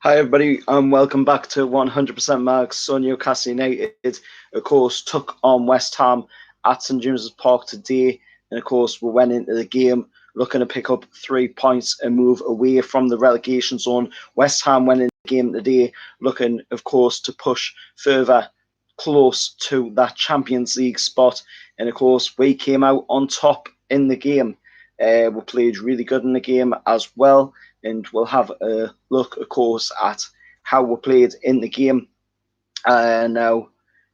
Hi everybody, and welcome back to 100% Marks. So Newcastle United, of course, took on West Ham at St James's Park today, and of course, we went into the game looking to pick up 3 points and move away from the relegation zone. West Ham went into the game today looking, of course, to push further close to that Champions League spot, and of course, we came out on top in the game. We played really good in the game as well, and we'll have a look, of course, at how we played in the game. Now,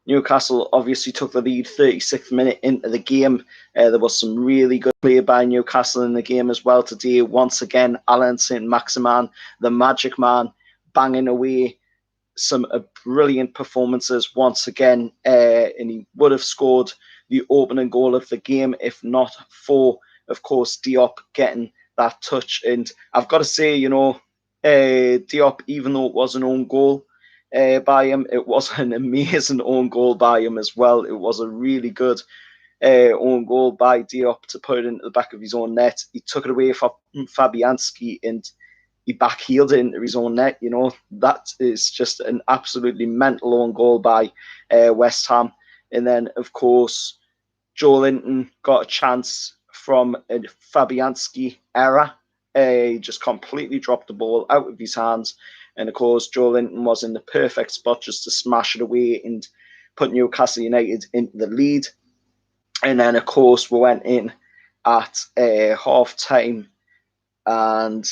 Newcastle obviously took the lead 36th minute into the game. There was some really good play by Newcastle in the game as well today. Once again, Alan St. Maximin, the magic man, banging away some brilliant performances once again, and he would have scored the opening goal of the game if not for, of course, Diop getting that touch. And I've got to say, Diop, even though it was an own goal by him, it was an amazing own goal by him as well. It was a really good own goal by Diop to put it into the back of his own net. He took it away from Fabianski and he backheeled it into his own net. That is just an absolutely mental own goal by West Ham. And then, of course, Joelinton got a chance from a Fabianski error. He just completely dropped the ball out of his hands. And of course, Joelinton was in the perfect spot just to smash it away and put Newcastle United into the lead. And then, of course, we went in at half time and,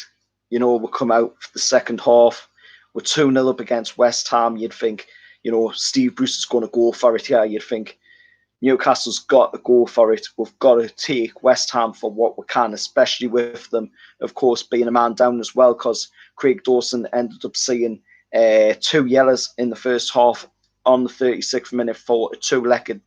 we come out for the second half. We're 2-0 up against West Ham. You'd think, Steve Bruce is going to go for it here. You'd think, Newcastle's got to go for it. We've got to take West Ham for what we can, especially with them, of course, being a man down as well, because Craig Dawson ended up seeing 2 yellows in the first half on the 36th minute for a two-legged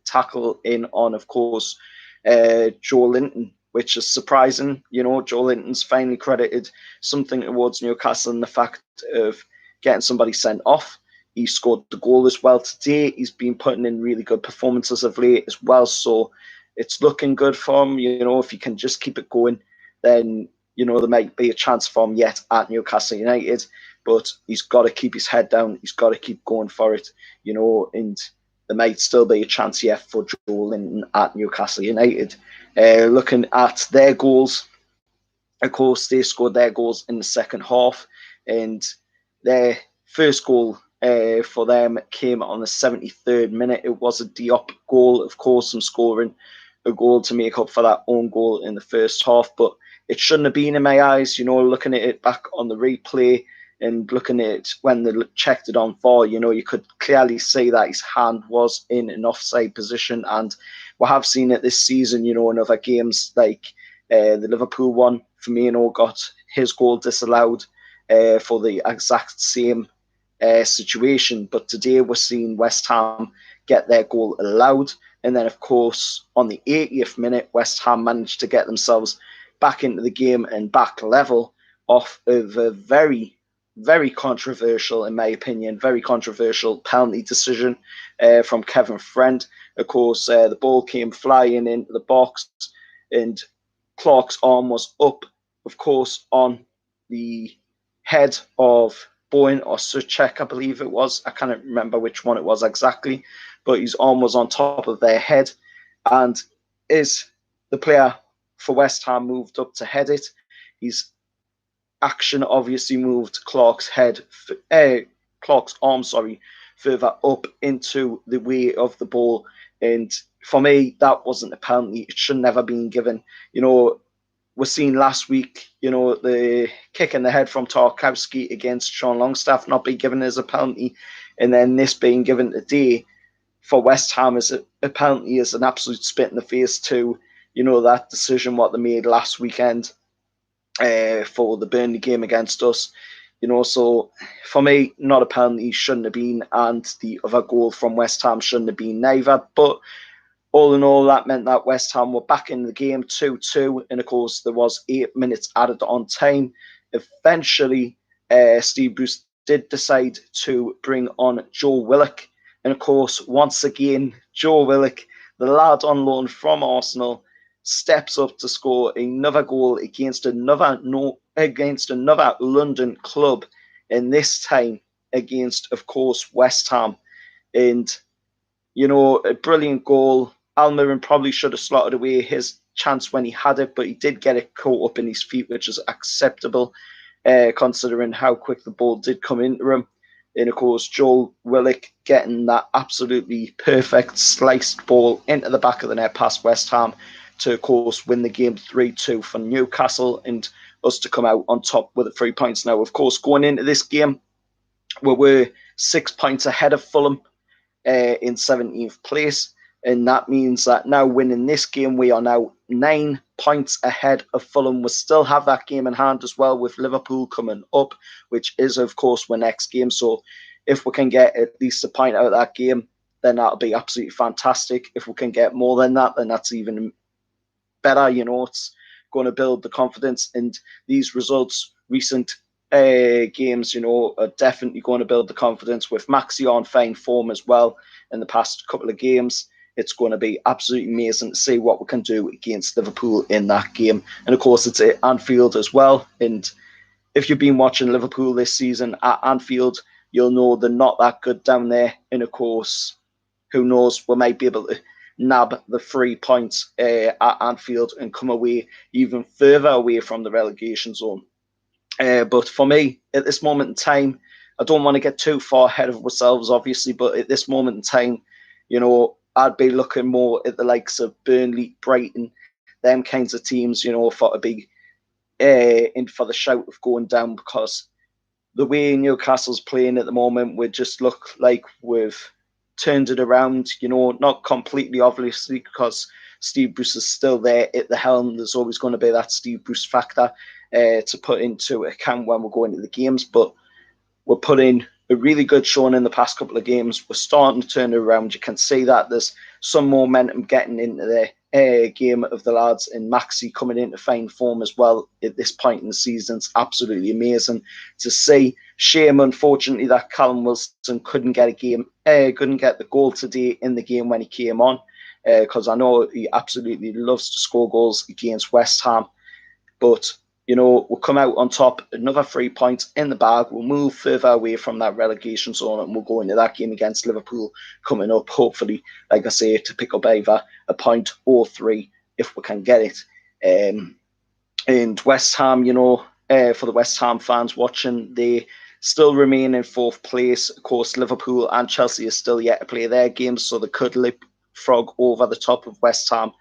tackle in on, of course, Joelinton, which is surprising. Joelinton's finally credited something towards Newcastle in the fact of getting somebody sent off. He scored the goal as well today. He's been putting in really good performances of late as well. So it's looking good for him. If he can just keep it going, then, there might be a chance for him yet at Newcastle United. But he's got to keep his head down. He's got to keep going for it, and there might still be a chance yet for Joelinton at Newcastle United. Looking at their goals, of course, they scored their goals in the second half. And their first goal for them came on the 73rd minute. It was a Diop goal, of course, I'm scoring a goal to make up for that own goal in the first half, but it shouldn't have been in my eyes. Looking at it back on the replay and looking at it when they checked it on VAR, you could clearly see that his hand was in an offside position, and we have seen it this season, in other games like the Liverpool one. Firmino got his goal disallowed for the exact same situation, but today we're seeing West Ham get their goal allowed. And then, of course, on the 80th minute, West Ham managed to get themselves back into the game and back level off of a very, very controversial, in my opinion, very controversial penalty decision from Kevin Friend. Of course, the ball came flying into the box and Clark's arm was up, of course, on the head of Bowen or Suchek, I believe it was. I can't remember which one it was exactly, but his arm was on top of their head. And as the player for West Ham moved up to head it, his action obviously moved Clark's arm, further up into the way of the ball. And for me, that wasn't a penalty. It should never been given. We're seeing last week, the kick in the head from Tarkowski against Sean Longstaff not being given as a penalty, and then this being given today for West Ham as a penalty is an absolute spit in the face to, that decision what they made last weekend for the Burnley game against us. So for me, not a penalty, shouldn't have been, and the other goal from West Ham shouldn't have been neither. But all in all, that meant that West Ham were back in the game 2-2. And of course, there was 8 minutes added on time. Eventually, Steve Bruce did decide to bring on Joe Willock. And of course, once again, Joe Willock, the lad on loan from Arsenal, steps up to score another goal against another London club and this time against, of course, West Ham. And, you know, a brilliant goal. Almiron probably should have slotted away his chance when he had it, but he did get it caught up in his feet, which is acceptable, considering how quick the ball did come into him. And of course, Joe Willock getting that absolutely perfect sliced ball into the back of the net past West Ham to, of course, win the game 3-2 for Newcastle and us to come out on top with the 3 points. Now, of course, going into this game, we were 6 points ahead of Fulham in 17th place. And that means that now winning this game, we are now 9 points ahead of Fulham. We still have that game in hand as well with Liverpool coming up, which is, of course, our next game. So if we can get at least a point out of that game, then that'll be absolutely fantastic. If we can get more than that, then that's even better. You know, it's going to build the confidence. And these results, recent games, you know, are definitely going to build the confidence with Maxi on fine form as well in the past couple of games. It's going to be absolutely amazing to see what we can do against Liverpool in that game. And of course, it's at Anfield as well. And if you've been watching Liverpool this season at Anfield, you'll know they're not that good down there. And of course, who knows, we might be able to nab the 3 points at Anfield and come away even further away from the relegation zone. But for me, at this moment in time, I don't want to get too far ahead of ourselves, obviously, but at this moment in time, you know, I'd be looking more at the likes of Burnley, Brighton, them kinds of teams, you know, for to be in for the shout of going down, because the way Newcastle's playing at the moment, we just look like we've turned it around, you know, not completely, obviously, because Steve Bruce is still there at the helm. There's always going to be that Steve Bruce factor to put into account when we're going to the games, but we're putting a really good showing in the past couple of games. We're starting to turn it around. You can see that there's some momentum getting into the game of the lads, and Maxi coming into fine form as well at this point in the season. It's absolutely amazing to see. Shame, unfortunately, that Callum Wilson couldn't get the goal today in the game when he came on, because I know he absolutely loves to score goals against West Ham. But you know, we'll come out on top, another 3 points in the bag. We'll move further away from that relegation zone, and we'll go into that game against Liverpool coming up, hopefully, like I say, to pick up either a point or 3 if we can get it. And West Ham, you know, for the West Ham fans watching, they still remain in 4th place. Of course, Liverpool and Chelsea are still yet to play their games, so they could leapfrog over the top of West Ham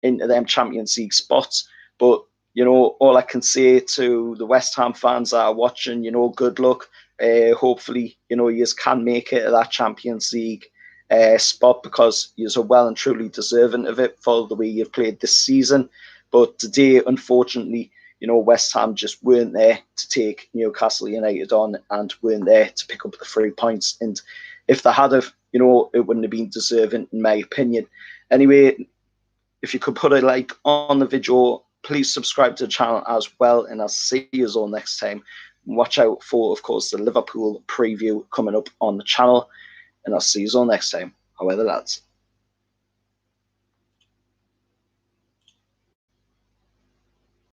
into them Champions League spots. But you know, all I can say to the West Ham fans that are watching, you know, good luck. Hopefully, you know, you can make it to that Champions League spot, because you are well and truly deserving of it for the way you've played this season. But today, unfortunately, you know, West Ham just weren't there to take Newcastle United on, and weren't there to pick up the 3 points. And if they had have, you know, it wouldn't have been deserving, in my opinion. Anyway, if you could put a like on the video, please subscribe to the channel as well, and I'll see you all next time. Watch out for, of course, the Liverpool preview coming up on the channel, and I'll see you all next time. However, lads.